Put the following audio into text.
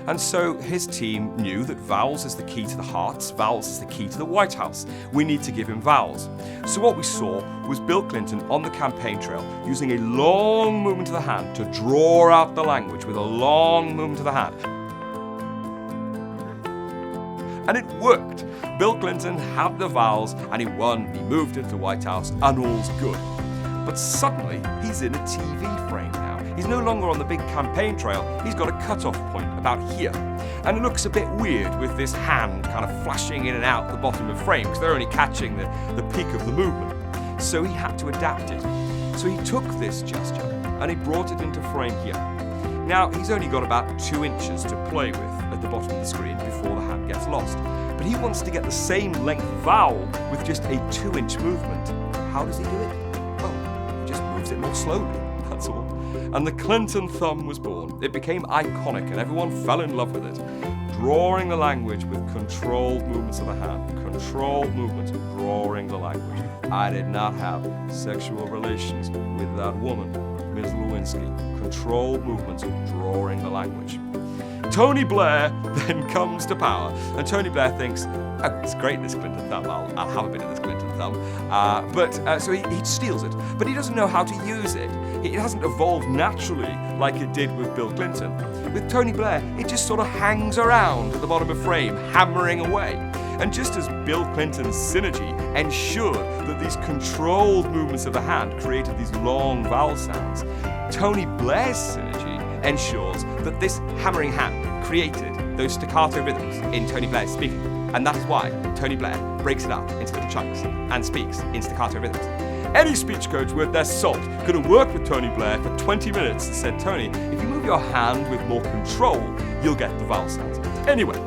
And so his team knew that vowels is the key to the hearts, vowels is the key to the White House. We need to give him vowels. So what we saw was Bill Clinton on the campaign trail using a long movement of the hand to draw out the language with a long movement of the hand. And it worked. Bill Clinton had the vowels and he won, he moved into the White House, and all's good. But suddenly, he's in a TV frame now. He's no longer on the big campaign trail, he's got a cut-off point about here. And it looks a bit weird with this hand kind of flashing in and out the bottom of frame, because they're only catching the peak of the movement. So he had to adapt it. So he took this gesture and he brought it into frame here. Now, he's only got about 2 inches to play with at the bottom of the screen before the hand gets lost. But he wants to get the same length vowel with just a 2-inch movement. How does he do it? Well, he just moves it more slowly, that's all. And the Clinton thumb was born. It became iconic and everyone fell in love with it. Drawing the language with controlled movements of the hand. Controlled movements of drawing the language. I did not have sexual relations with that woman, Ms. Lewinsky. Controlled movements of drawing the language. Tony Blair then comes to power, and Tony Blair thinks, oh, it's great, this Clinton thumb, I'll have a bit of this Clinton thumb. So he steals it, but he doesn't know how to use it. It hasn't evolved naturally like it did with Bill Clinton. With Tony Blair, it just sort of hangs around at the bottom of frame, hammering away. And just as Bill Clinton's synergy ensured that these controlled movements of the hand created these long vowel sounds, Tony Blair's synergy ensures that this hammering hand created those staccato rhythms in Tony Blair's speaking. And that is why Tony Blair breaks it up into little chunks and speaks in staccato rhythms. Any speech coach worth their salt could have worked with Tony Blair for 20 minutes and said, Tony, if you move your hand with more control, you'll get the vowel sounds. Anyway,